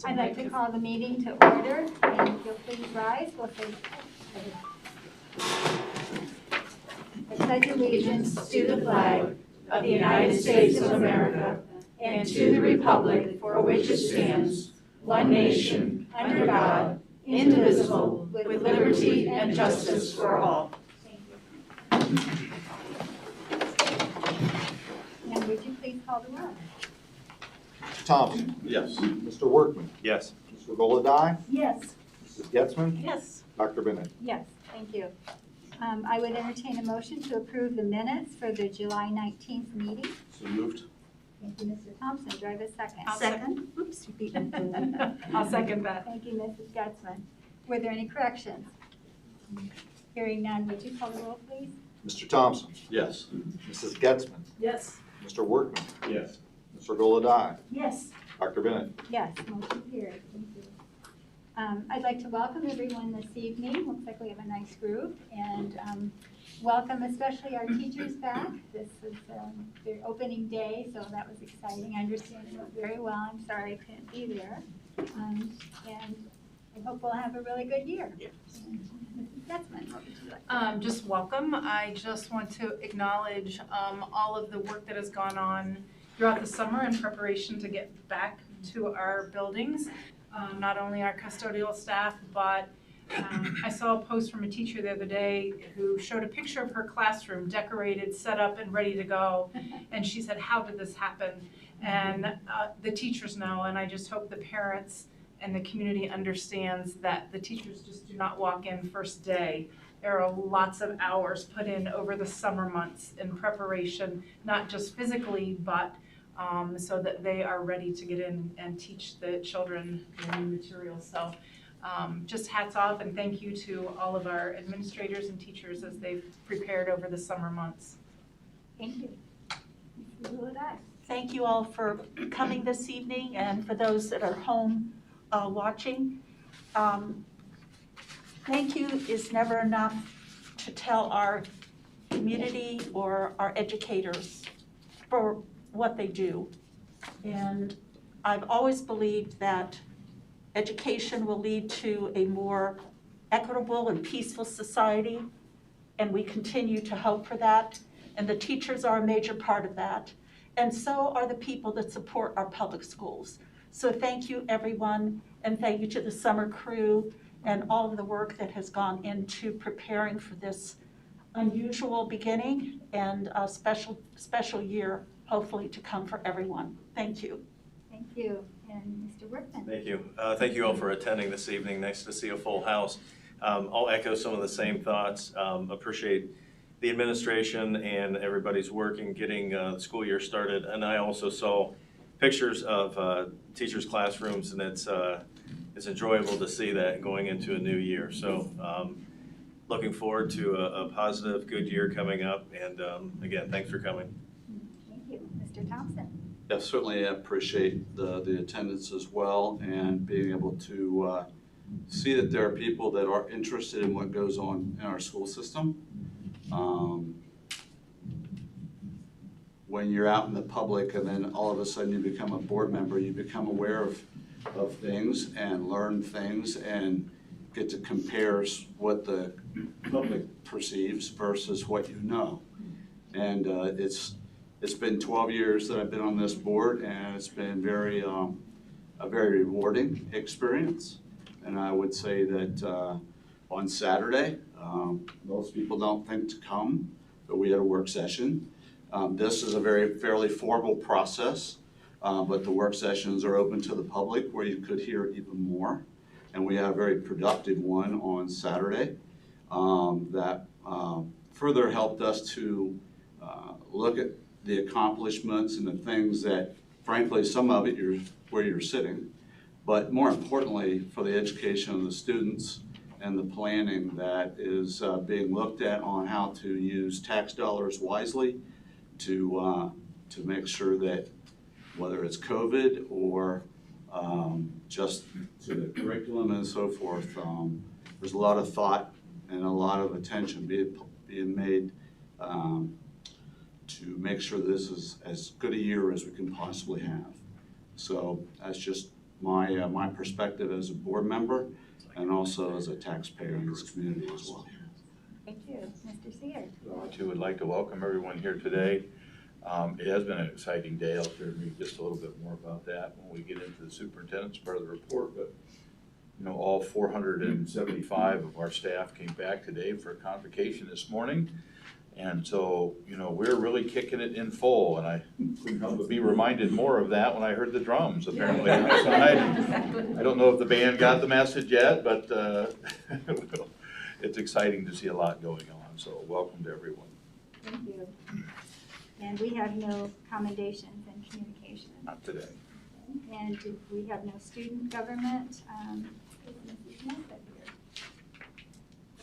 I'd like to call the meeting to order, and if you'll please rise, we'll say I pledge allegiance to the flag of the United States of America and to the republic for which it stands, one nation, under God, indivisible, with liberty and justice for all. Thank you. And would you please call the roll? Mr. Thompson? Yes. Mr. Workman? Yes. Mr. Golodai? Yes. Mrs. Getzman? Yes. Dr. Bennett? Yes, thank you. I would entertain a motion to approve the minutes for the July 19th meeting. So moved. Thank you, Mr. Thompson. Do I have a second? I'll second. Oops, you beat me. I'll second that. Thank you, Mrs. Getzman. Were there any corrections? Hearing none, would you call the roll, please? Mr. Thompson? Yes. Mrs. Getzman? Yes. Mr. Workman? Yes. Mr. Golodai? Yes. Dr. Bennett? Yes, motion carried. Thank you. I'd like to welcome everyone this evening. Looks like we have a nice group, and welcome especially our teachers back. This is their opening day, so that was exciting. I understand it went very well. I'm sorry I couldn't be there. And I hope we'll have a really good year. Yeah. Mrs. Getzman, what would you like? Just welcome. I just want to acknowledge all of the work that has gone on throughout the summer in preparation to get back to our buildings. Not only our custodial staff, but I saw a post from a teacher the other day who showed a picture of her classroom decorated, set up, and ready to go. And she said, "How did this happen?" And the teachers know, and I just hope the parents and the community understands that the teachers just do not walk in first day. There are lots of hours put in over the summer months in preparation, not just physically, but so that they are ready to get in and teach the children the new materials. So just hats off and thank you to all of our administrators and teachers as they've prepared over the summer months. Thank you. Mrs. Golodai. Thank you all for coming this evening, and for those that are home watching. Thank you is never enough to tell our community or our educators for what they do. And I've always believed that education will lead to a more equitable and peaceful society, and we continue to hope for that. And the teachers are a major part of that. And so are the people that support our public schools. So thank you, everyone, and thank you to the summer crew and all of the work that has gone into preparing for this unusual beginning and a special year, hopefully, to come for everyone. Thank you. Thank you. And Mr. Workman. Thank you. Thank you all for attending this evening. Nice to see a full house. I'll echo some of the same thoughts. Appreciate the administration and everybody's work in getting the school year started. And I also saw pictures of teachers' classrooms, and it's enjoyable to see that going into a new year. So looking forward to a positive, good year coming up. And again, thanks for coming. Thank you. Mr. Thompson. Yeah, certainly appreciate the attendance as well, and being able to see that there are people that are interested in what goes on in our school system. When you're out in the public and then all of a sudden you become a board member, you become aware of things and learn things and get to compare what the public perceives versus what you know. And it's been 12 years that I've been on this board, and it's been a very rewarding experience. And I would say that on Saturday, most people don't think to come, but we had a work session. This is a fairly formal process, but the work sessions are open to the public where you could hear even more. And we had a very productive one on Saturday that further helped us to look at the accomplishments and the things that, frankly, some of it where you're sitting, but more importantly for the education of the students and the planning that is being looked at on how to use tax dollars wisely to make sure that whether it's COVID or just to the curriculum and so forth, there's a lot of thought and a lot of attention being made to make sure this is as good a year as we can possibly have. So that's just my perspective as a board member and also as a taxpayer in this community as well. Thank you. Mr. Seer? I too would like to welcome everyone here today. It has been an exciting day. I'll share with you just a little bit more about that when we get into the superintendent's part of the report. But all 475 of our staff came back today for a convocation this morning. And so, we're really kicking it in full, and I couldn't help but be reminded more of that when I heard the drums apparently outside. I don't know if the band got the message yet, but it's exciting to see a lot going on. So welcome to everyone. Thank you. And we have no commendations and communications. Not today. And we have no student government. Is Mrs. Smith up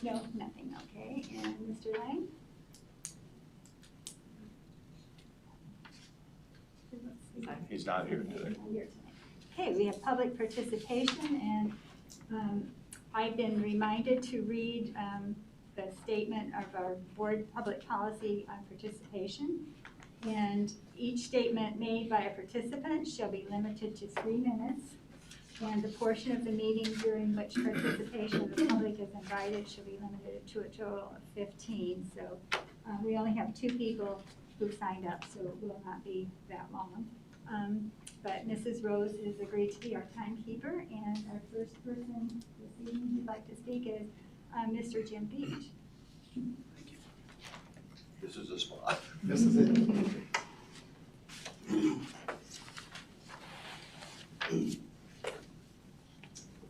here? No, nothing, okay. And Mr. Lang? He's not here today. Okay, we have public participation, and I've been reminded to read the statement of our board public policy on participation. And each statement made by a participant shall be limited to 3 minutes. And the portion of the meeting during which participation of the public is invited shall be limited to a total of 15. So we only have 2 people who signed up, so it will not be that long. But Mrs. Rose has agreed to be our timekeeper, and our first person this evening who'd like to speak is Mr. Jim Beach. Thank you. This is the spot. This is it.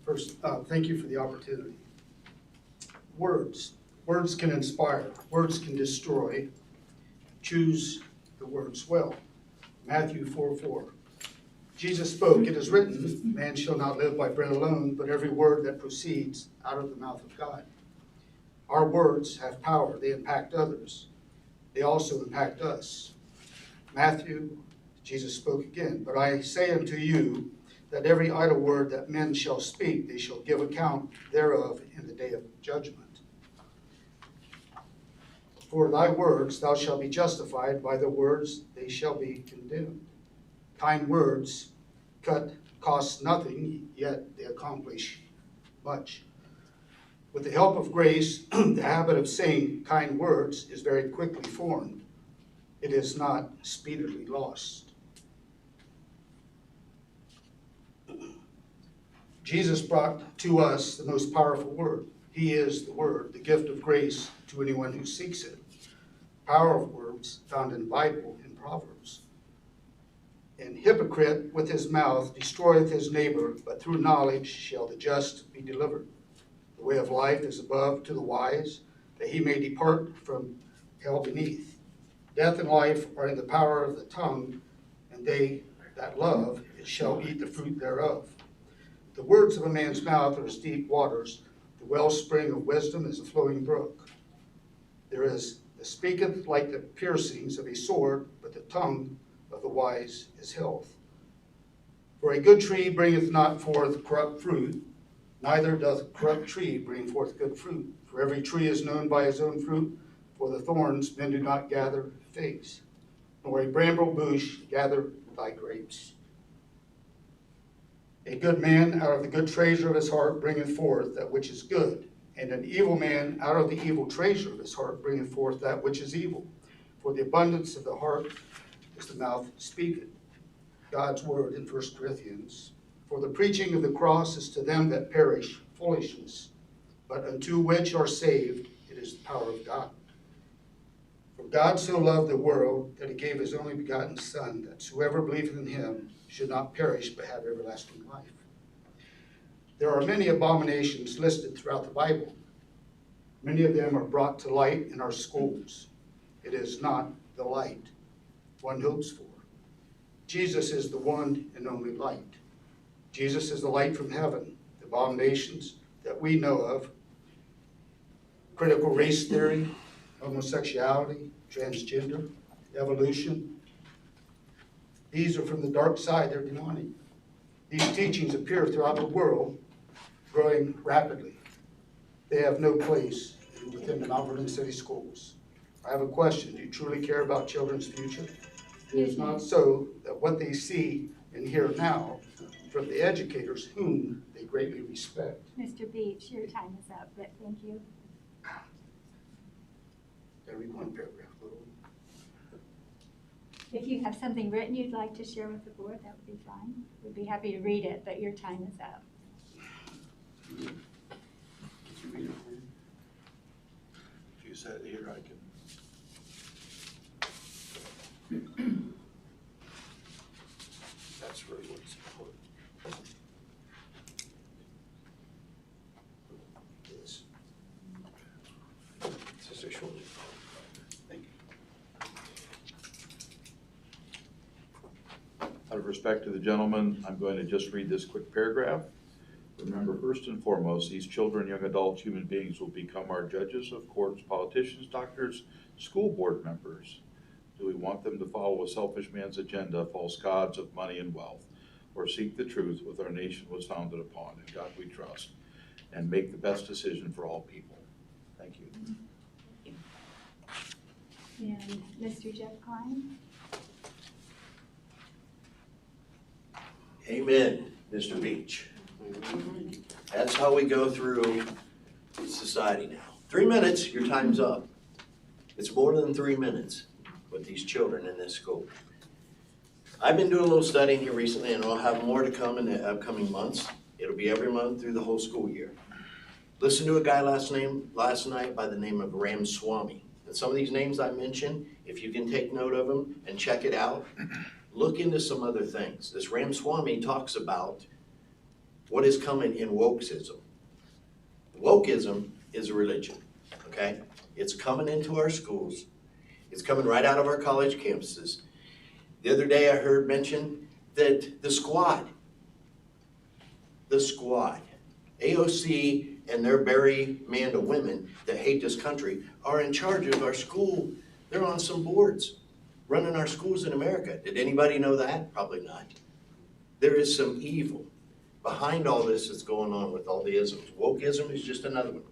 First, thank you for the opportunity. Words can inspire, words can destroy. Choose the words well. Matthew 4:4. Jesus spoke, "It is written, man shall not live by bread alone, but every word that proceeds out of the mouth of God." Our words have power. They impact others. They also impact us. Matthew, Jesus spoke again, "But I say unto you that every idle word that men shall speak, they shall give account thereof in the day of judgment. For thy words thou shalt be justified, by the words they shall be condemned." Kind words cost nothing, yet they accomplish much. With the help of grace, the habit of saying kind words is very quickly formed. It is not speedily lost. Jesus brought to us the most powerful word. He is the word, the gift of grace to anyone who seeks it. Power of words found in the Bible, in Proverbs. "An hypocrite with his mouth destroyeth his neighbor, but through knowledge shall the just be delivered. The way of life is above to the wise, that he may depart from hell beneath. Death and life are in the power of the tongue, and they that love it shall eat the fruit thereof. The words of a man's mouth are as deep waters. The wellspring of wisdom is a flowing brook. There is the speaketh like the piercings of a sword, but the tongue of the wise is health. For a good tree bringeth not forth corrupt fruit, neither doth a corrupt tree bring forth good fruit. For every tree is known by his own fruit. For the thorns men do not gather figs, nor a bramble bush gather thy grapes. A good man out of the good treasure of his heart bringeth forth that which is good, and an evil man out of the evil treasure of his heart bringeth forth that which is evil. For the abundance of the heart is the mouth speaketh." God's word in 1 Corinthians. "For the preaching of the cross is to them that perish foolishness, but unto which are saved it is the power of God. For God so loved the world that he gave his only begotten Son, that whoever believeth in him should not perish but have everlasting life." There are many abominations listed throughout the Bible. Many of them are brought to light in our schools. It is not the light one hopes for. Jesus is the one and only light. Jesus is the light from heaven. The abominations that we know of, critical race theory, homosexuality, transgender, evolution, these are from the dark side, they're demonic. These teachings appear throughout the world, growing rapidly. They have no place within the Mount Vernon City Schools. I have a question. Do you truly care about children's future? It is not so that what they see and hear now from the educators whom they greatly respect. Mr. Beach, your time is up, but thank you. Gotta read one paragraph, little. If you have something written you'd like to share with the board, that would be fine. We'd be happy to read it, but your time is up. Did you read it? If you said it here, I can. That's really what's important. Yes. It's just a short. Thank you. Out of respect to the gentleman, I'm going to just read this quick paragraph. Remember, first and foremost, these children, young adults, human beings will become our judges of courts, politicians, doctors, school board members. Do we want them to follow a selfish man's agenda, false gods of money and wealth, or seek the truth which our nation was founded upon? In God we trust, and make the best decision for all people. Thank you. And Mr. Jeff Klein? Amen, Mr. Beach. That's how we go through society now. 3 minutes, your time's up. It's more than 3 minutes with these children in this school. I've been doing a little studying here recently, and I'll have more to come in the upcoming months. It'll be every month through the whole school year. Listen to a guy last night by the name of Ramaswamy. And some of these names I mentioned, if you can take note of them and check it out, look into some other things. This Ramaswamy talks about what is coming in wokeism. Wokeism is a religion, okay? It's coming into our schools. It's coming right out of our college campuses. The other day I heard mention that the squad, AOC and their berry man of women that hate this country are in charge of our school. They're on some boards running our schools in America. Did anybody know that? Probably not. There is some evil behind all this that's going on with all the isms. Wokeism is just another one.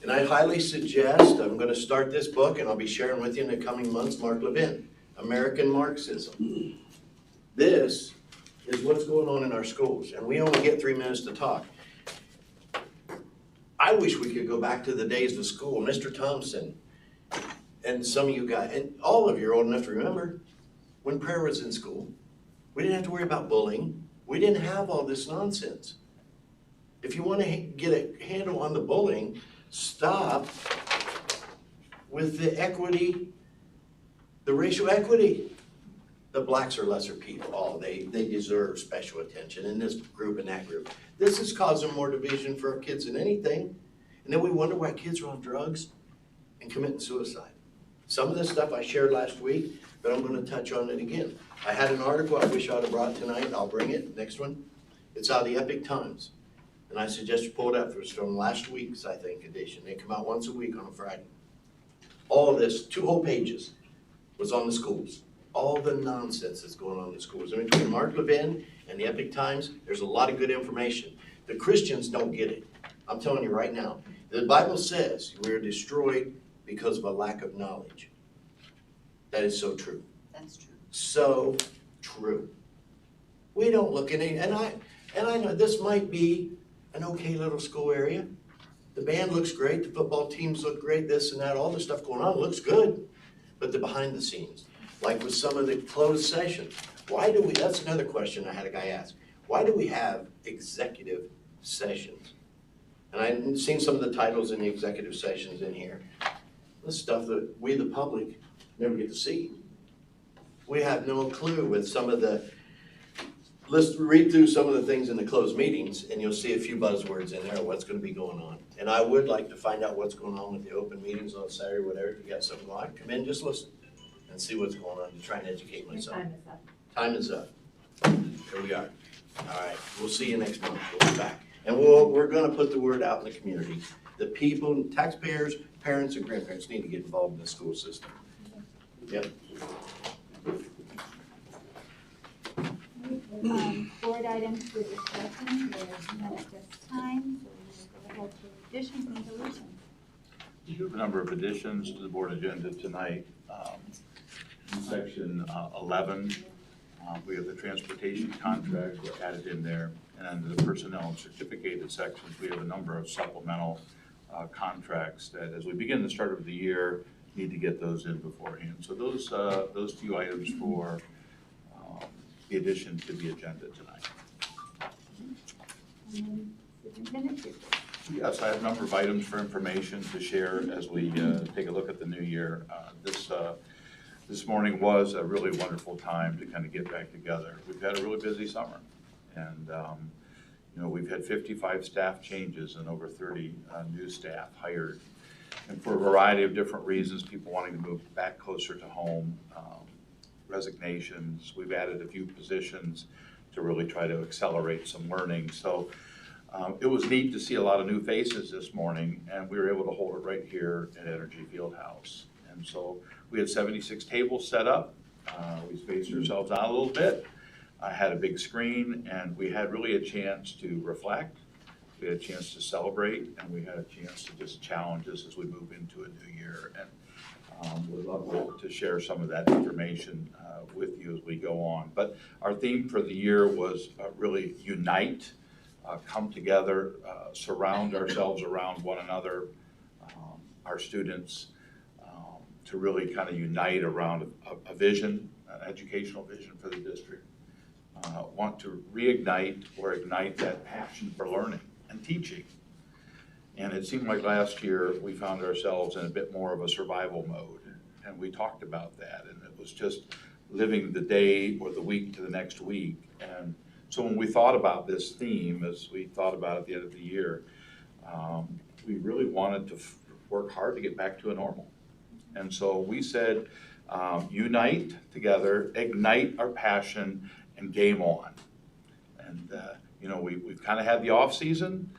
And I highly suggest, I'm going to start this book and I'll be sharing with you in the coming months, Mark Levin, American Marxism. This is what's going on in our schools, and we only get 3 minutes to talk. I wish we could go back to the days of school. Mr. Thompson and some of you guys, and all of you are old enough to remember when prayer was in school. We didn't have to worry about bullying. We didn't have all this nonsense. If you want to get a handle on the bullying, stop with the equity, the racial equity. The blacks are lesser people. Oh, they deserve special attention in this group and that group. This is causing more division for our kids than anything. And then we wonder why kids are on drugs and committing suicide. Some of this stuff I shared last week, but I'm going to touch on it again. I had an article I wish I would have brought tonight. I'll bring it. Next one. It's out of the Epic Times. And I suggest you pull it up. It's from last week's, I think, edition. They come out once a week on a Friday. All of this, 2 whole pages, was on the schools. All the nonsense that's going on in the schools. And between Mark Levin and the Epic Times, there's a lot of good information. The Christians don't get it. I'm telling you right now. The Bible says we are destroyed because of a lack of knowledge. That is so true. That's true. So true. We don't look at it, and I know this might be an okay little school area. The band looks great, the football teams look great, this and that, all the stuff going on looks good. But the behind the scenes, like with some of the closed sessions, that's another question I had a guy ask. Why do we have executive sessions? And I've seen some of the titles in the executive sessions in here. The stuff that we, the public, never get to see. We have no clue with some of the, let's read through some of the things in the closed meetings and you'll see a few buzzwords in there, what's going to be going on. And I would like to find out what's going on with the open meetings on Saturday, whatever. If you got something going on, come in, just listen and see what's going on to try and educate myself. Time is up. Here we are. All right, we'll see you next month. We'll be back. And we're going to put the word out in the community. The people, taxpayers, parents, and grandparents need to get involved in the school system. Yep. Board items for discussion, there's none at this time, so we'll go ahead to additions and deletions. We have a number of additions to the board agenda tonight. In section 11, We have the transportation contract added in there, and under the personnel and certificated sections, we have a number of supplemental contracts that, as we begin the start of the year, need to get those in beforehand. So those few items for the addition to the agenda tonight. And then superintendent's report. Yes, I have a number of items for information to share as we take a look at the new year. This morning was a really wonderful time to kind of get back together. We've had a really busy summer, and we've had 55 staff changes and over 30 new staff hired, and for a variety of different reasons, people wanting to move back closer to home, resignations. We've added a few positions to really try to accelerate some learning. So it was neat to see a lot of new faces this morning, and we were able to hold it right here at Energy Fieldhouse. And so we had 76 tables set up. We spaced ourselves out a little bit. I had a big screen, and we had really a chance to reflect. We had a chance to celebrate, and we had a chance to just challenge us as we move into a new year. And we'd love to share some of that information with you as we go on. But our theme for the year was really unite, come together, surround ourselves around one another, our students, to really kind of unite around a vision, an educational vision for the district. Want to reignite or ignite that passion for learning and teaching. And it seemed like last year we found ourselves in a bit more of a survival mode, and we talked about that, and it was just living the day or the week to the next week. And so when we thought about this theme, as we thought about at the end of the year, we really wanted to work hard to get back to a normal. And so we said, unite together, ignite our passion, and game on. And we've kind of had the off season.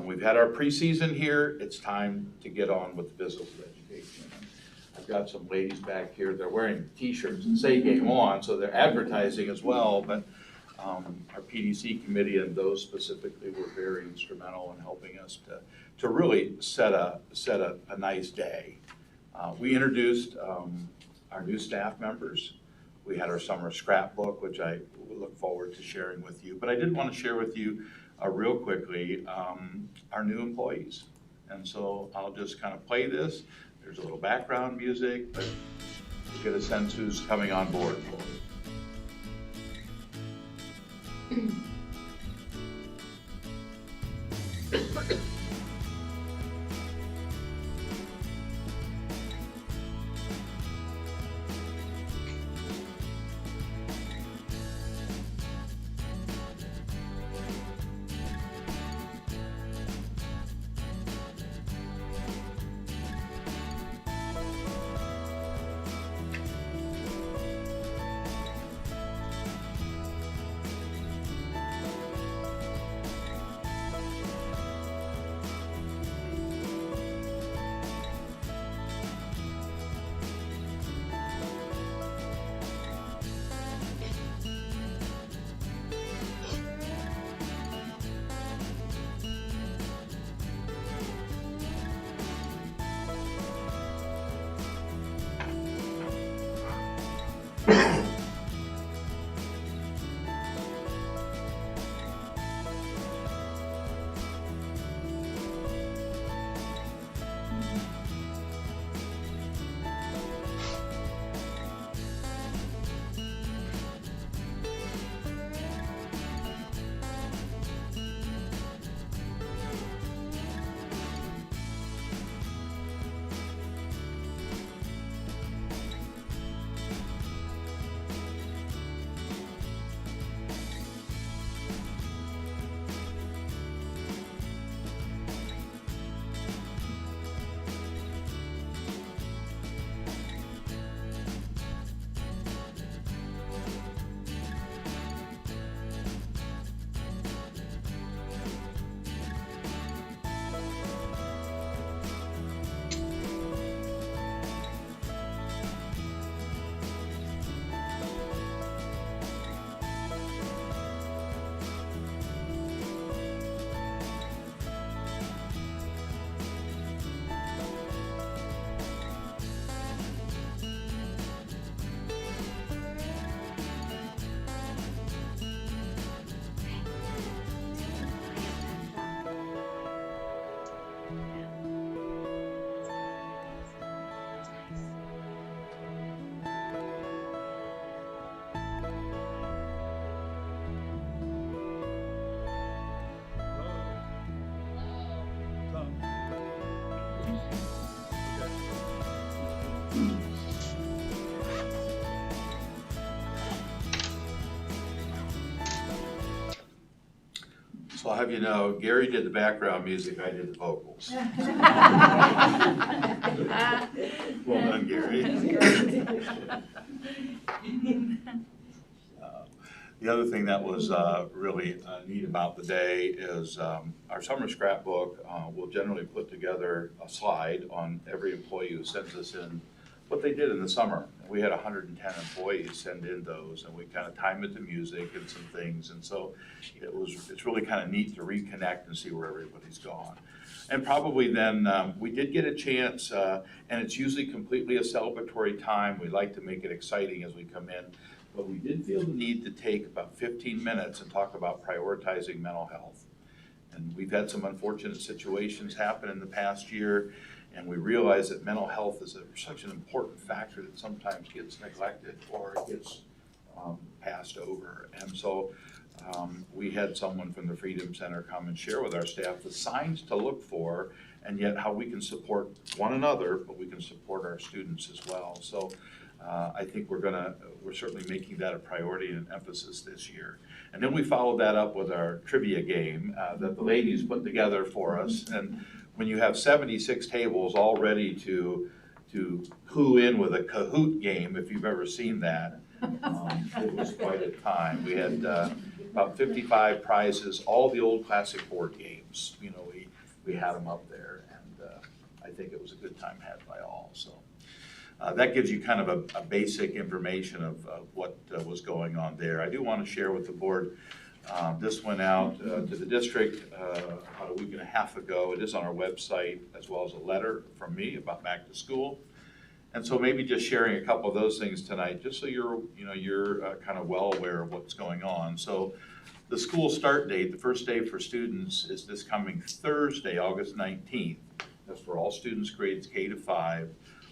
We've had our preseason here. It's time to get on with the business of education. I've got some ladies back here. They're wearing T-shirts that say "Game On," so they're advertising as well. But our PDC committee and those specifically were very instrumental in helping us to really set a nice day. We introduced our new staff members. We had our summer scrapbook, which I look forward to sharing with you. But I did want to share with you real quickly our new employees. And so I'll just kind of play this. There's a little background music, but you get a sense who's coming on board. So I'll have you know, Gary did the background music, I did the vocals. Well done, Gary. The other thing that was really neat about the day is our summer scrapbook will generally put together a slide on every employee who sends us in what they did in the summer. We had 110 employees send in those, and we kind of time it to music and some things, and so it's really kind of neat to reconnect and see where everybody's gone. And probably then, we did get a chance, and it's usually completely a celebratory time. We like to make it exciting as we come in, but we did feel the need to take about 15 minutes and talk about prioritizing mental health. And we've had some unfortunate situations happen in the past year, and we realize that mental health is such an important factor that sometimes gets neglected or gets passed over. And so we had someone from the Freedom Center come and share with our staff the signs to look for, and yet how we can support one another, but we can support our students as well. So I think we're certainly making that a priority and an emphasis this year. And then we followed that up with our trivia game that the ladies put together for us. And when you have 76 tables all ready to clue in with a Kahoot game, if you've ever seen that, it was quite a time. We had about 55 prizes, all the old classic board games. You know, we had them up there, and I think it was a good time had by all. So that gives you kind of a basic information of what was going on there. I do want to share with the board. This went out to the district about a week and a half ago. It is on our website, as well as a letter from me about back to school. And so maybe just sharing a couple of those things tonight, just so you're kind of well aware of what's going on. So the school start date, the first day for students, is this coming Thursday, August 19th. That's for all students grades K to 5,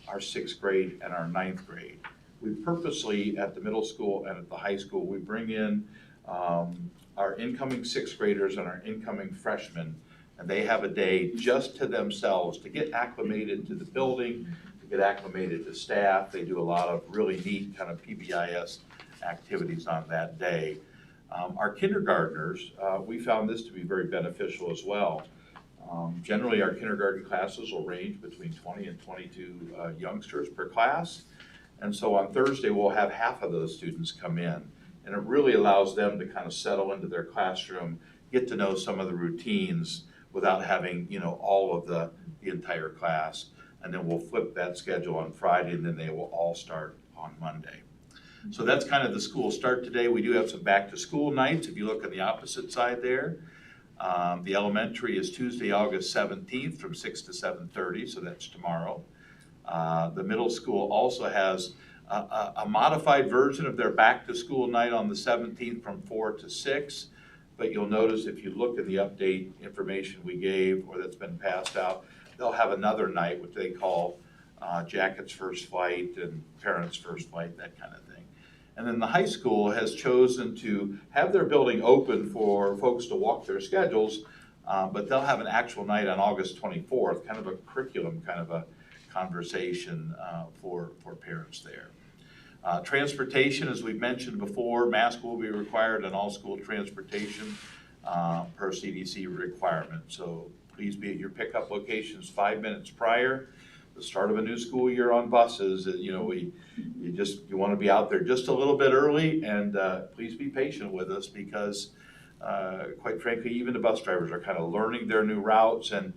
our 6th grade and our 9th grade. We purposely, at the middle school and at the high school, we bring in our incoming 6th graders and our incoming freshmen, and they have a day just to themselves to get acclimated to the building, to get acclimated to staff. They do a lot of really neat kind of PBIS activities on that day. Our kindergartners, we found this to be very beneficial as well. Generally, our kindergarten classes will range between 20 and 22 youngsters per class. And so on Thursday, we'll have half of those students come in. And it really allows them to kind of settle into their classroom, get to know some of the routines without having, all of the entire class. And then we'll flip that schedule on Friday, and then they will all start on Monday. So that's kind of the school start today. We do have some back to school nights. If you look on the opposite side there, the elementary is Tuesday, August 17th from 6 to 7:30, so that's tomorrow. The middle school also has a modified version of their back to school night on the 17th from 4 to 6. But you'll notice if you look at the update information we gave or that's been passed out, they'll have another night, which they call Jacket's First Flight and Parents' First Flight, that kind of thing. And then the high school has chosen to have their building open for folks to walk their schedules, but they'll have an actual night on August 24th, kind of a curriculum, kind of a conversation for parents there. Transportation, as we've mentioned before, mask will be required in all school transportation per CDC requirement. So please be at your pickup locations 5 minutes prior. The start of a new school year on buses, you want to be out there just a little bit early, and please be patient with us because quite frankly, even the bus drivers are kind of learning their new routes, and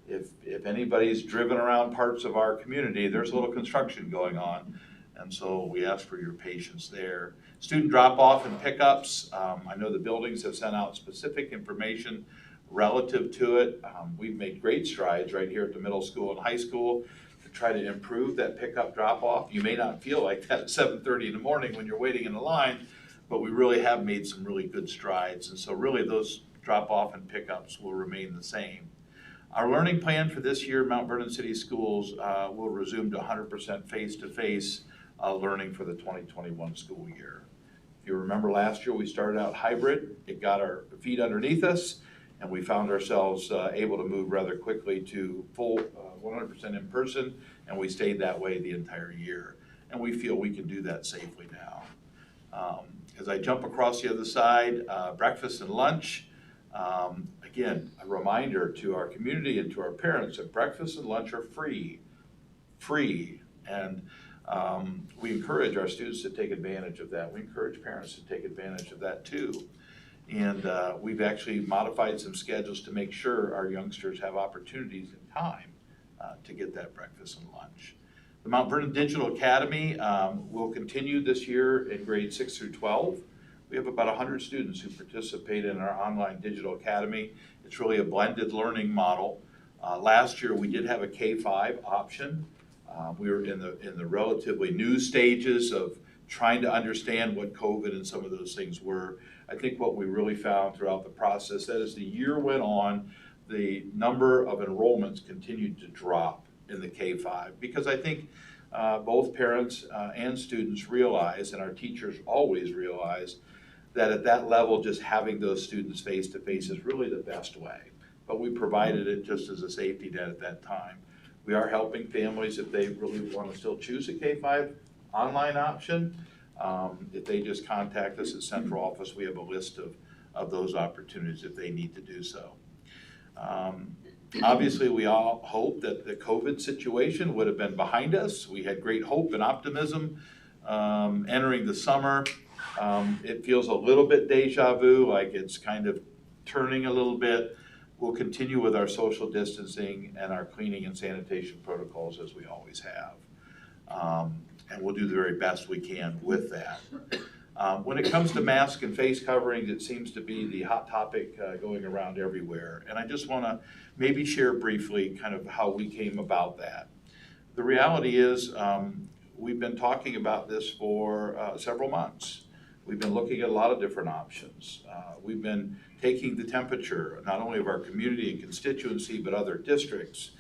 if anybody's driven around parts of our community, there's a little construction going on. And so we ask for your patience there. Student drop-off and pickups. I know the buildings have sent out specific information relative to it. We've made great strides right here at the middle school and high school to try to improve that pickup drop-off. You may not feel like that at 7:30 in the morning when you're waiting in the line, but we really have made some really good strides. And so really those drop-off and pickups will remain the same. Our learning plan for this year, Mount Vernon City Schools will resume to 100% face-to-face learning for the 2021 school year. If you remember last year, we started out hybrid. It got our feet underneath us, and we found ourselves able to move rather quickly to full 100% in person, and we stayed that way the entire year. And we feel we can do that safely now. As I jump across the other side, breakfast and lunch, Again, a reminder to our community and to our parents that breakfast and lunch are free. And we encourage our students to take advantage of that. We encourage parents to take advantage of that too. And we've actually modified some schedules to make sure our youngsters have opportunities and time to get that breakfast and lunch. The Mount Vernon Digital Academy will continue this year in grades 6 through 12. We have about 100 students who participate in our online digital academy. It's really a blended learning model. Last year we did have a K-5 option. We were in the relatively new stages of trying to understand what COVID and some of those things were. I think what we really found throughout the process, that as the year went on, the number of enrollments continued to drop in the K-5, because I think both parents and students realize, and our teachers always realize, that at that level, just having those students face-to-face is really the best way. But we provided it just as a safety net at that time. We are helping families if they really want to still choose a K-5 online option. If they just contact us at central office, we have a list of those opportunities if they need to do so. Obviously, we all hope that the COVID situation would have been behind us. We had great hope and optimism entering the summer. It feels a little bit deja vu, like it's kind of turning a little bit. We'll continue with our social distancing and our cleaning and sanitation protocols as we always have. And we'll do the very best we can with that. When it comes to masks and face coverings, it seems to be the hot topic going around everywhere. And I just want to maybe share briefly kind of how we came about that. The reality is we've been talking about this for several months. We've been looking at a lot of different options. We've been taking the temperature, not only of our community and constituency, but other districts,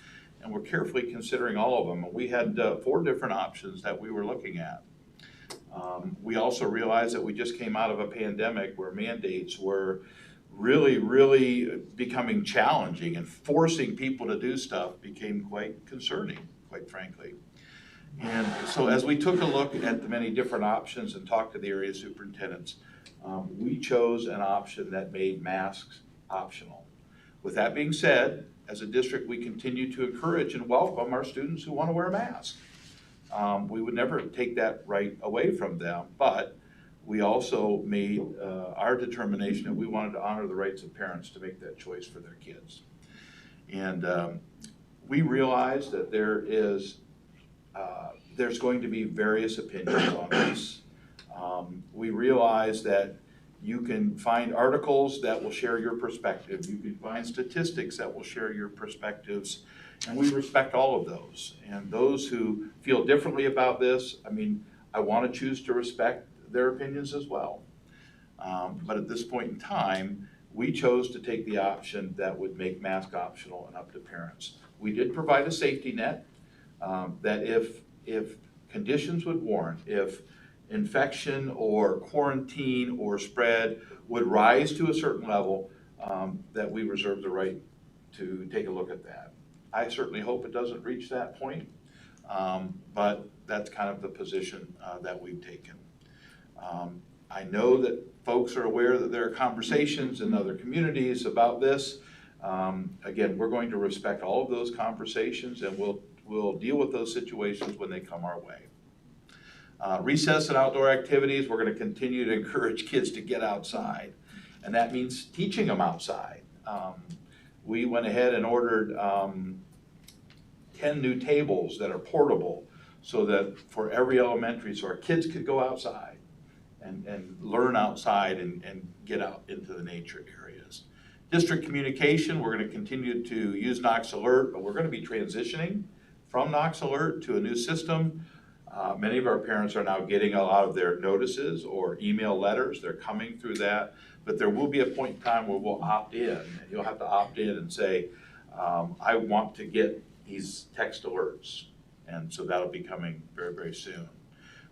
and we're carefully considering all of them. We had 4 different options that we were looking at. We also realized that we just came out of a pandemic where mandates were really becoming challenging, and forcing people to do stuff became quite concerning, quite frankly. And so as we took a look at the many different options and talked to the area superintendents, we chose an option that made masks optional. With that being said, as a district, we continue to encourage and welcome our students who want to wear a mask. We would never take that right away from them, but we also made our determination that we wanted to honor the rights of parents to make that choice for their kids. And we realize that there's going to be various opinions on this. We realize that you can find articles that will share your perspective. You can find statistics that will share your perspectives, and we respect all of those. And those who feel differently about this, I mean, I want to choose to respect their opinions as well. But at this point in time, we chose to take the option that would make mask optional and up to parents. We did provide a safety net that if conditions would warrant, if infection or quarantine or spread would rise to a certain level, that we reserve the right to take a look at that. I certainly hope it doesn't reach that point, but that's kind of the position that we've taken. I know that folks are aware that there are conversations in other communities about this. Again, we're going to respect all of those conversations, and we'll deal with those situations when they come our way. Recess and outdoor activities, we're going to continue to encourage kids to get outside, and that means teaching them outside. We went ahead and ordered 10 new tables that are portable, so that for every elementary, so our kids could go outside and learn outside and get out into the nature areas. District communication, we're going to continue to use Knox Alert, but we're going to be transitioning from Knox Alert to a new system. Many of our parents are now getting a lot of their notices or email letters. They're coming through that, but there will be a point in time where we'll opt in. You'll have to opt in and say, I want to get these text alerts. And so that'll be coming very soon.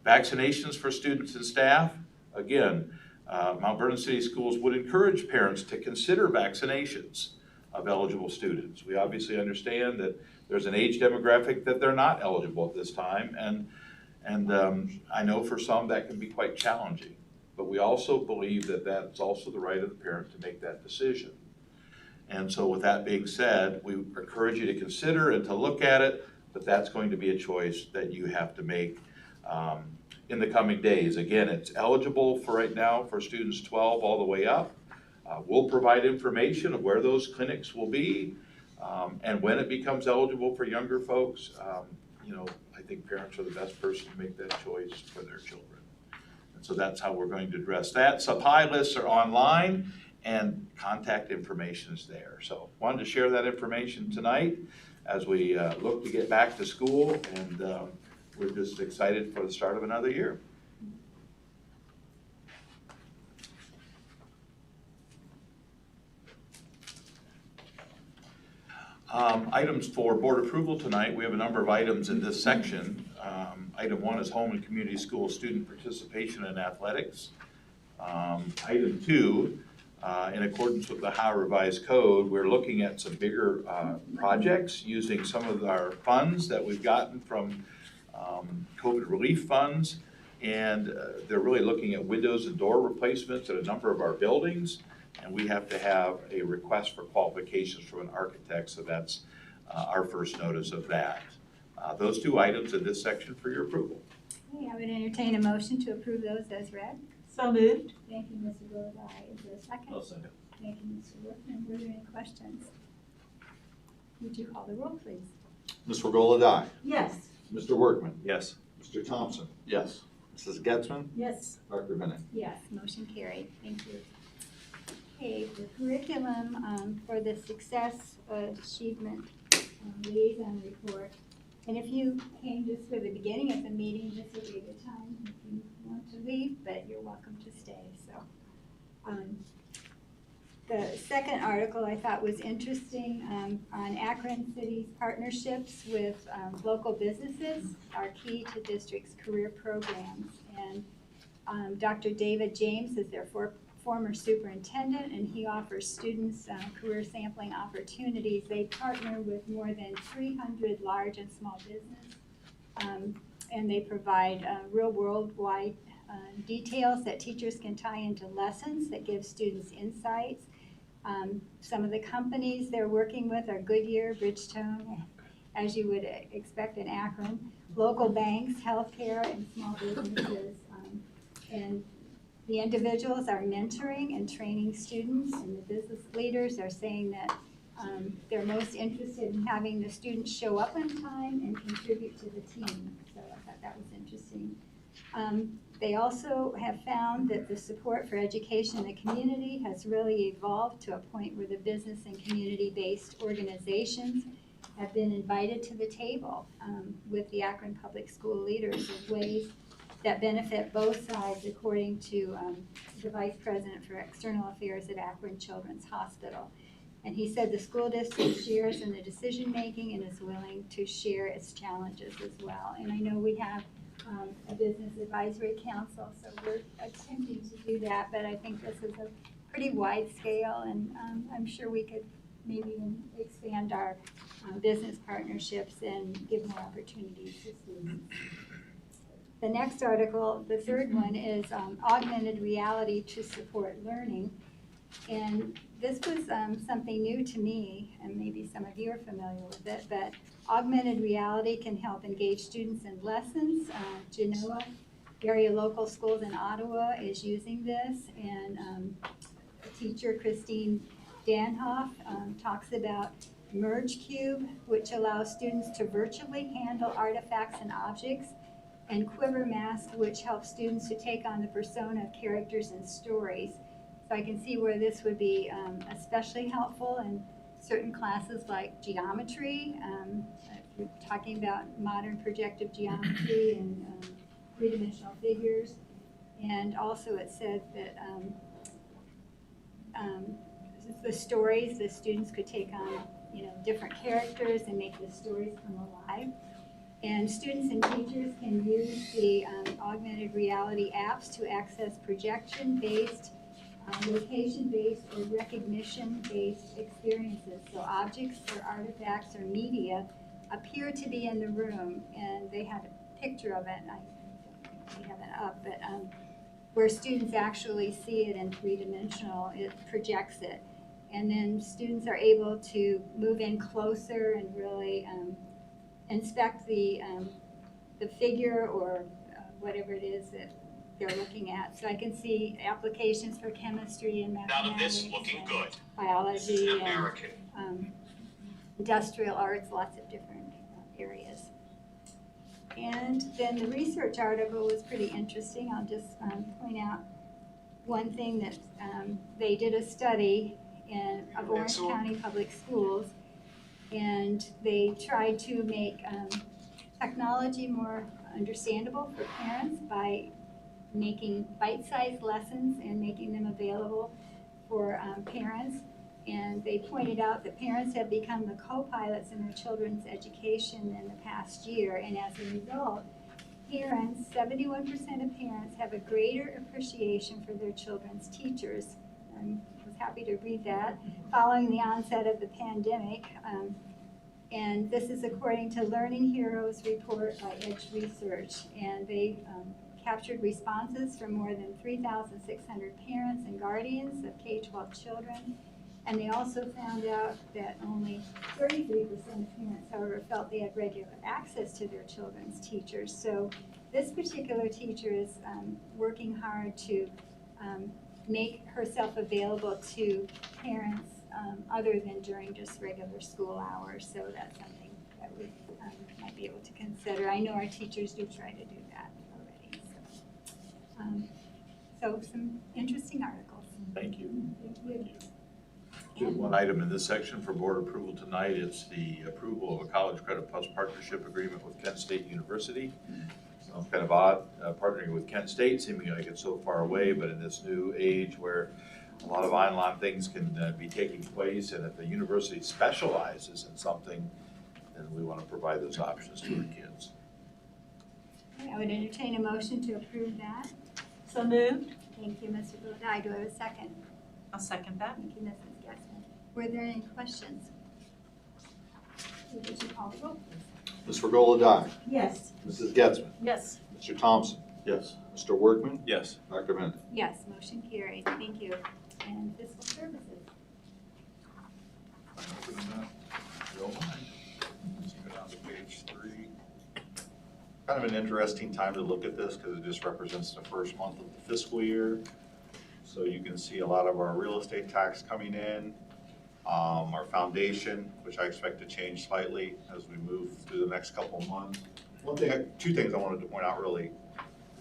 Vaccinations for students and staff. Again, Mount Vernon City Schools would encourage parents to consider vaccinations of eligible students. We obviously understand that there's an age demographic that they're not eligible at this time, and I know for some that can be quite challenging. But we also believe that that's also the right of the parent to make that decision. And so with that being said, we encourage you to consider and to look at it, but that's going to be a choice that you have to make in the coming days. Again, it's eligible for right now for students 12 all the way up. We'll provide information of where those clinics will be and when it becomes eligible for younger folks. You know, I think parents are the best person to make that choice for their children. And so that's how we're going to address that. Supply lists are online and contact information is there. So wanted to share that information tonight as we look to get back to school, and we're just excited for the start of another year. Items for board approval tonight. We have a number of items in this section. Item 1 is home and community school student participation in athletics. Item 2, in accordance with the Ohio Revised Code, we're looking at some bigger projects using some of our funds that we've gotten from COVID relief funds. And they're really looking at windows and door replacements at a number of our buildings. And we have to have a request for qualifications from an architect, so that's our first notice of that. Those 2 items in this section for your approval. Okay, I would entertain a motion to approve those as read. So moved. Thank you, Mr. Gulladye. Is there a second? I'll second. Thank you, Mr. Workman. Were there any questions? Would you call the roll, please? Ms. Regola-Dye. Yes. Mr. Workman. Yes. Mr. Thompson. Yes. Mrs. Getzmann. Yes. Dr. Bennett. Yes, motion carried. Thank you. Okay, the curriculum for the Success Achievement Liaison Report. And if you came just for the beginning of the meeting, this would be a good time if you want to leave, but you're welcome to stay. So, the second article I thought was interesting on Akron City's partnerships with local businesses are key to district's career programs. And Dr. David James is their former superintendent, and he offers students career sampling opportunities. They partner with more than 300 large and small business, and they provide real worldwide details that teachers can tie into lessons that give students insights. Some of the companies they're working with are Goodyear, Bridgestone, as you would expect in Akron, local banks, healthcare, and small businesses. And the individuals are mentoring and training students, and the business leaders are saying that they're most interested in having the students show up on time and contribute to the team. So I thought that was interesting. They also have found that the support for education in the community has really evolved to a point where the business and community-based organizations have been invited to the table with the Akron Public School leaders in ways that benefit both sides, according to the Vice President for External Affairs at Akron Children's Hospital. And he said the school district shares in the decision-making and is willing to share its challenges as well. And I know we have a business advisory council, so we're attempting to do that, but I think this is a pretty wide scale, and I'm sure we could maybe even expand our business partnerships and give more opportunities to students. The next article, the third one, is augmented reality to support learning. And this was something new to me, and maybe some of you are familiar with it, but augmented reality can help engage students in lessons. Genoa, area local schools in Ottawa, is using this, and teacher Christine Danhoff talks about Merge Cube, which allows students to virtually handle artifacts and objects, and Quiver Mask, which helps students to take on the persona of characters and stories. So I can see where this would be especially helpful in certain classes like geometry. If you're talking about modern projective geometry and three-dimensional figures. And also it said that the stories, the students could take on different characters and make the stories come alive. And students and teachers can use the augmented reality apps to access projection-based, location-based, or recognition-based experiences. So objects or artifacts or media appear to be in the room, and they had a picture of it. We have it up, but where students actually see it in three-dimensional, it projects it. And then students are able to move in closer and really inspect the figure or whatever it is that they're looking at. So I can see applications for chemistry and mathematics and biology and industrial arts, lots of different areas. And then the research article was pretty interesting. I'll just point out one thing that they did a study of Orange County Public Schools, and they tried to make technology more understandable for parents by making bite-sized lessons and making them available for parents. And they pointed out that parents have become the co-pilots in their children's education in the past year, and as a result, 71% of parents have a greater appreciation for their children's teachers. I was happy to read that following the onset of the pandemic. And this is according to Learning Heroes report by Edge Research. And they captured responses from more than 3,600 parents and guardians of K-12 children. And they also found out that only 33% of parents, however, felt they had regular access to their children's teachers. So this particular teacher is working hard to make herself available to parents other than during just regular school hours. So that's something that we might be able to consider. I know our teachers do try to do that already. So some interesting articles. Thank you. Thank you. Just one item in this section for board approval tonight. It's the approval of a College Credit Plus partnership agreement with Kent State University. Sounds kind of odd, partnering with Kent State, seeming like it's so far away, but in this new age where a lot of online things can be taking place, and if the university specializes in something, then we want to provide those options to our kids. Okay, I would entertain a motion to approve that. So moved. Thank you, Mr. Gulladye. Do I have a second? I'll second that. Thank you, Mrs. Getzmann. Were there any questions? Would you call the roll, please? Ms. Regola-Dye. Yes. Mrs. Getzmann. Yes. Mr. Thompson. Yes. Mr. Workman. Yes. Dr. Bennett. Yes, motion carried. Thank you. And Fiscal Services. Open them up, if you don't mind. Let's go down to page 3. Kind of an interesting time to look at this because it just represents the first month of the fiscal year. So you can see a lot of our real estate tax coming in, our foundation, which I expect to change slightly as we move through the next couple of months. Two things I wanted to point out really.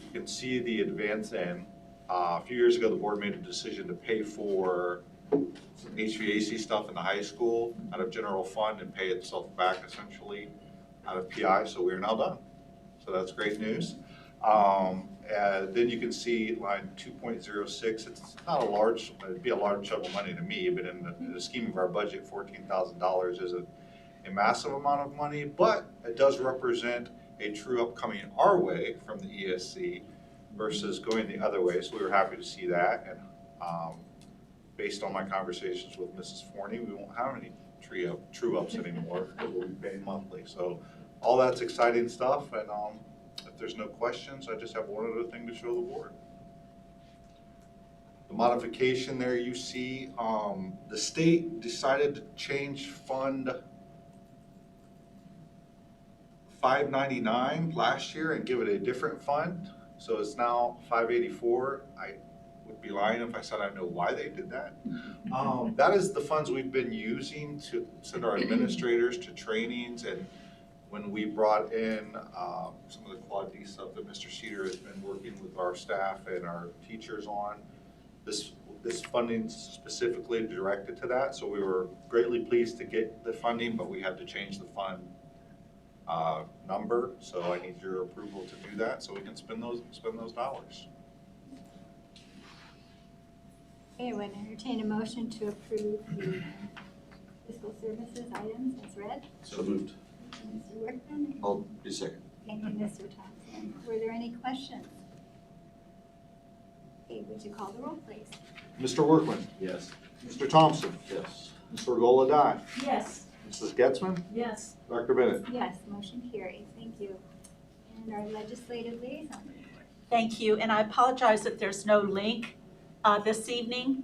You can see the advance in. A few years ago, the board made a decision to pay for some HVAC stuff in the high school out of general fund and pay itself back essentially out of PI, so we're now done. So that's great news. And then you can see line 2.06, it's not a large, it'd be a large chunk of money to me, but in the scheme of our budget, $14,000 isn't a massive amount of money, but it does represent a true up coming our way from the ESC versus going the other way, so we were happy to see that. And based on my conversations with Mrs. Forney, we won't have any true ups anymore because we'll be paying monthly. So all that's exciting stuff, and if there's no questions, I just have one other thing to show the board. The modification there you see, the state decided to change Fund 599 last year and give it a different fund. So it's now 584. I would be lying if I said I know why they did that. That is the funds we've been using to send our administrators to trainings, and when we brought in some of the quality stuff that Mr. Cedar has been working with our staff and our teachers on, this funding specifically directed to that. So we were greatly pleased to get the funding, but we had to change the fund number. So I need your approval to do that so we can spend those dollars. Okay, I would entertain a motion to approve the Fiscal Services items as read. So moved. Thank you, Mr. Workman. I'll be second. Thank you, Mr. Thompson. Were there any questions? Okay, would you call the roll, please? Mr. Workman. Yes. Mr. Thompson. Yes. Ms. Regola-Dye. Yes. Mrs. Getzmann. Yes. Dr. Bennett. Yes, motion carries. Thank you. And our legislative liaison report. Thank you, and I apologize if there's no link this evening.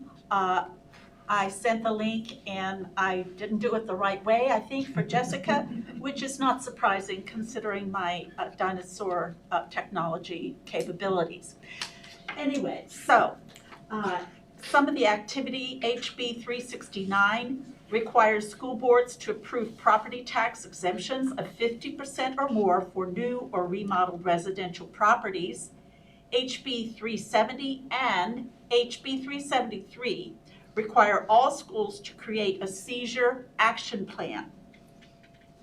I sent the link and I didn't do it the right way, I think, for Jessica, which is not surprising considering my dinosaur technology capabilities. Anyway, so some of the activity, HB 369 requires school boards to approve property tax exemptions of 50% or more for new or remodeled residential properties. HB 370 and HB 373 require all schools to create a seizure action plan.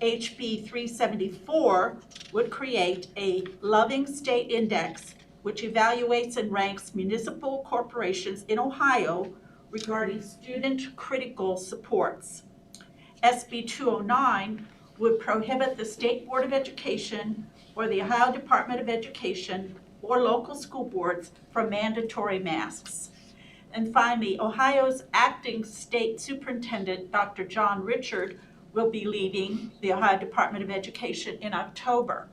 HB 374 would create a Loving State Index which evaluates and ranks municipal corporations in Ohio regarding student critical supports. SB 209 would prohibit the State Board of Education or the Ohio Department of Education or local school boards from mandatory masks. And finally, Ohio's acting state superintendent, Dr. John Richard, will be leaving the Ohio Department of Education in October.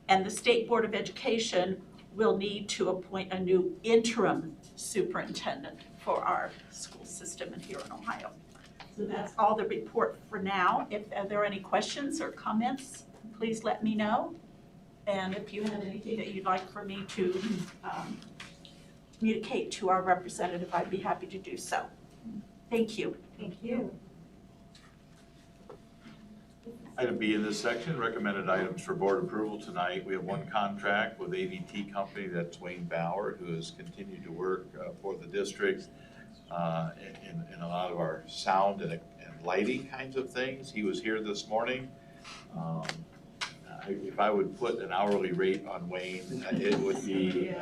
And the State Board of Education will need to appoint a new interim superintendent for our school system here in Ohio. So that's all the report for now. If there are any questions or comments, please let me know. And if you have anything that you'd like for me to communicate to our representative, I'd be happy to do so. Thank you. Thank you. Item B in this section, recommended items for board approval tonight. We have one contract with AVT Company, that's Wayne Bauer, who has continued to work for the district in a lot of our sound and lighting kinds of things. He was here this morning. If I would put an hourly rate on Wayne, it would be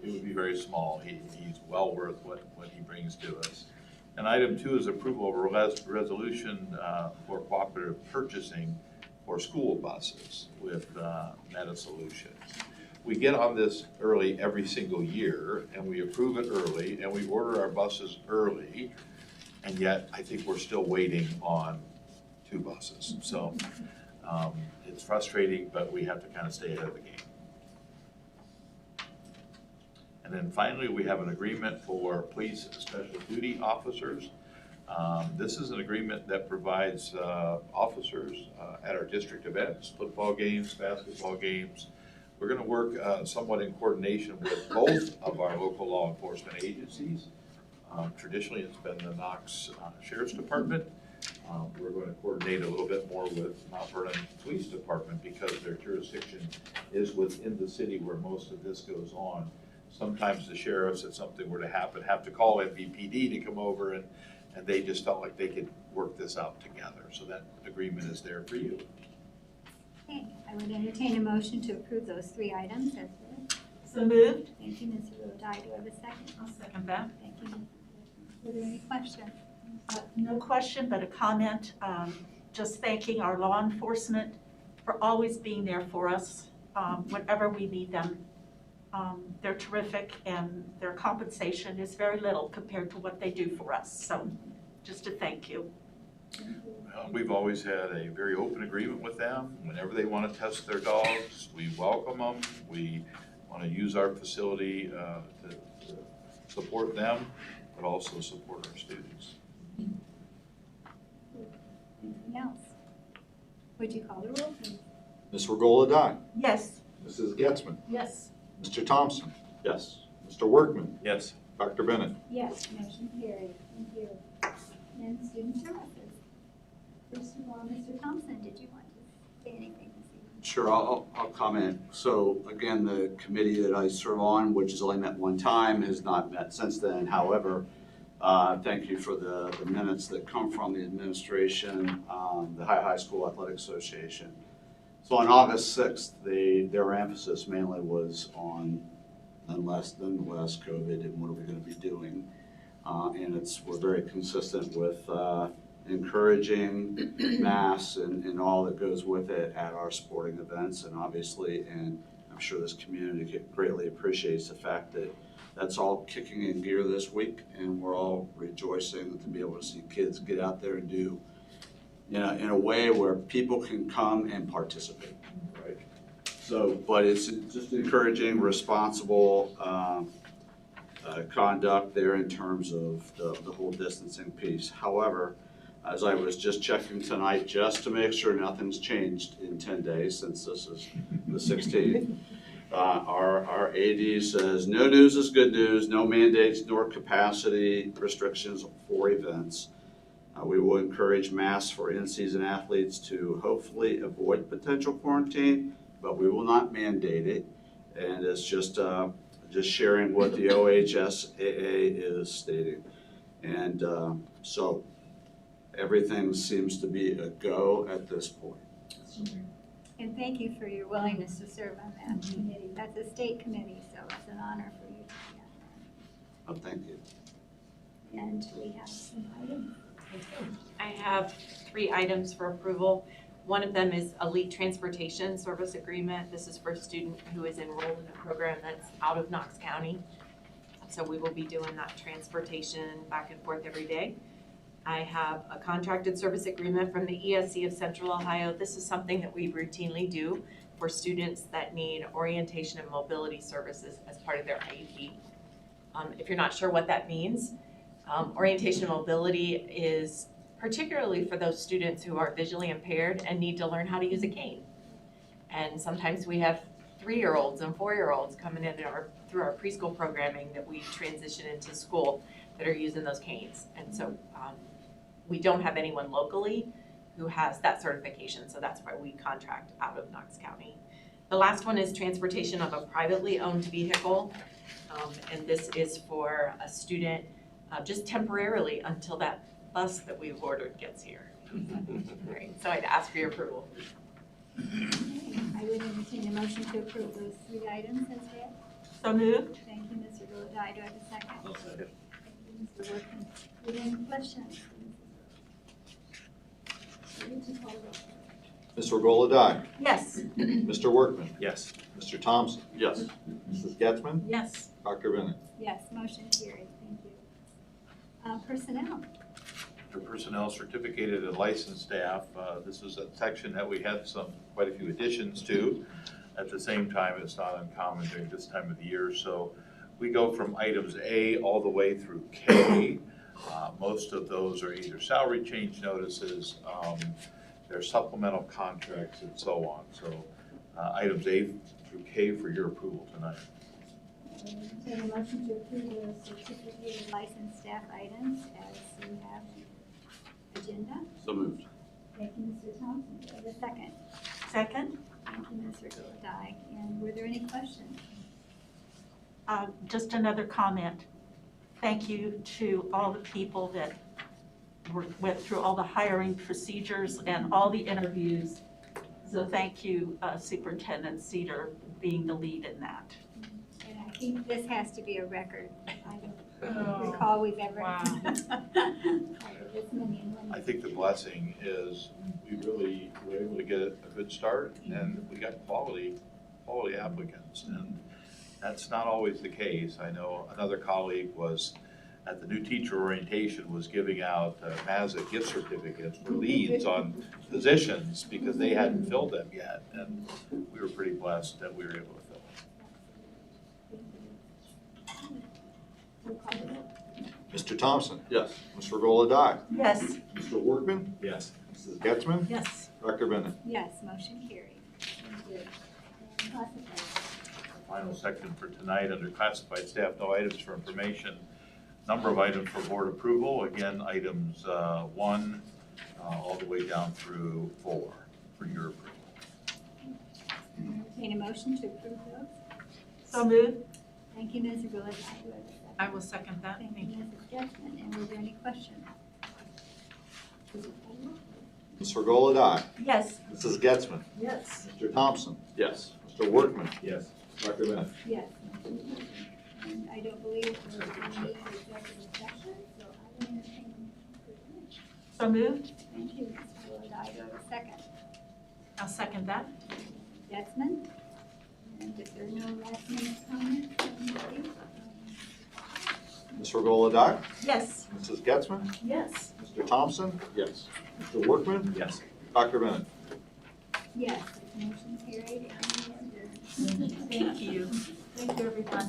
very small. He's well worth what he brings to us. And item 2 is approval of a resolution for cooperative purchasing for school buses with Meta Solutions. We get on this early every single year, and we approve it early, and we order our buses early, and yet I think we're still waiting on 2 buses. So it's frustrating, but we have to kind of stay ahead of the game. And then finally, we have an agreement for police special duty officers. This is an agreement that provides officers at our district events, football games, basketball games. We're going to work somewhat in coordination with both of our local law enforcement agencies. Traditionally, it's been the Knox Sheriff's Department. We're going to coordinate a little bit more with Mount Vernon Police Department because their jurisdiction is within the city where most of this goes on. Sometimes the sheriffs, if something were to happen, have to call MVPD to come over, and they just felt like they could work this out together. So that agreement is there for you. Okay, I would entertain a motion to approve those 3 items as read. So moved. Thank you, Ms. Rodai. Do I have a second? I'll second that. Thank you, Ms. Were there any questions? No question, but a comment. Just thanking our law enforcement for always being there for us whenever we need them. They're terrific, and their compensation is very little compared to what they do for us. So just a thank you. We've always had a very open agreement with them. Whenever they want to test their dogs, we welcome them. We want to use our facility to support them, but also support our students. Anything else? Would you call the roll, please? Ms. Regola Dye, Yes. Mrs. Getzmann, Yes. Mr. Thompson, Yes. Mr. Workman, Yes. Dr. Bennett. Yes, motion carried. Thank you. And Student Services. First of all, Mr. Thompson, did you want to say anything this evening? Sure, I'll comment. So again, the committee that I serve on, which has only met one time, has not met since then. However, thank you for the minutes that come from the administration, the High School Athletic Association. So on August 6th, their emphasis mainly was on nonetheless COVID and what are we going to be doing. And we're very consistent with encouraging masks and all that goes with it at our sporting events, and obviously, and I'm sure this community greatly appreciates the fact that that's all kicking in gear this week, and we're all rejoicing to be able to see kids get out there and do, in a way where people can come and participate, right? So, but it's just encouraging, responsible conduct there in terms of the whole distancing piece. However, as I was just checking tonight, just to make sure nothing's changed in 10 days, since this is the 16th, our AD says, no news is good news, no mandates nor capacity restrictions for events. We will encourage masks for in-season athletes to hopefully avoid potential quarantine, but we will not mandate it. And it's just sharing what the OHSAA is stating. And so everything seems to be a go at this point. And thank you for your willingness to serve on that committee. That's a state committee, so it's an honor for you to be on Thank you. that. And we have some items. I have 3 items for approval. One of them is a Elite Transportation Service Agreement. This is for a student who is enrolled in a program that's out of Knox County. So we will be doing that transportation back and forth every day. I have a contracted service agreement from the ESC of Central Ohio. This is something that we routinely do for students that need orientation and mobility services as part of their IEP. If you're not sure what that means, orientation and mobility is particularly for those students who are visually impaired and need to learn how to use a cane. And sometimes we have 3-year-olds and 4-year-olds coming in through our preschool programming that we transition into school that are using those canes. And so we don't have anyone locally who has that certification, so that's why we contract out of Knox County. The last one is transportation of a privately owned vehicle, and this is for a student just temporarily until that bus that we've ordered gets here. Right, so I'd ask for your approval. I would entertain a motion to approve those 3 items as read. So moved. Thank you, Mr. Gulladye. Do I have a second? I'll second. Thank you, Mr. Workman. Are there any questions? Would you call the roll? Mr. Gulladye, Yes. Mr. Workman, Yes. Mr. Thompson, Yes. Mrs. Getzmann, Yes. Dr. Bennett. Yes, motion carried. Thank you. Personnel. For personnel certificated and licensed staff, this is a section that we had quite a few additions to. At the same time, it's not uncommon during this time of the year, so we go from items A all the way through K. Most of those are either salary change notices, they're supplemental contracts, and so on. So items A through K for your approval tonight. I would entertain a motion to approve the certificated licensed staff items as we have agenda. So moved. Thank you, Mr. Thompson. Do I have a second? Second. Thank you, Mr. Gulladye. And were there any questions? Just another comment. Thank you to all the people that went through all the hiring procedures and all the interviews. So thank you, Superintendent Cedar, being the lead in that. And I think this has to be a record. I don't Oh, recall we've ever wow. hired this many in one. I think the blessing is we really were able to get a good start, and we got quality applicants, and that's not always the case. I know another colleague was at the new teacher orientation was giving out MASA gift certificates for leads on positions because they hadn't filled them yet, and we were pretty blessed that we were able to fill them. We'll call the roll. Mr. Thompson, Yes. Mr. Gulladye, Yes. Mr. Workman, Yes. Mrs. Getzmann, Yes. Dr. Bennett. Yes, motion carried. Thank you. And classified. Final section for tonight, under classified staff, no items for information. Number of items for board approval, again, items 1 all the way down through 4 for your approval. Entertain a motion to approve those. So moved. Thank you, Mr. Gulladye. Do I have a second? I will second that. Thank Thank you, you. Mrs. Getzmann. And were there any questions? Would you call the roll? Mr. Gulladye, Yes. Mrs. Getzmann, Yes. Mr. Thompson, Yes. Mr. Workman, Yes. Dr. Bennett. Yes. motion carried. And I don't believe we're going to need executive session, so I will entertain a motion. So moved. Thank you, Mr. Gulladye. Do I have a second? I'll second that. Getzmann? And if there are no last minute comments, then Mr. Gulladye, Yes. Mrs. Getzmann, Yes. Mr. Thompson, Yes. Mr. Workman, Yes. Dr. Bennett. yes, motion carried and we are adjourned. Thank you. Thank you, everyone.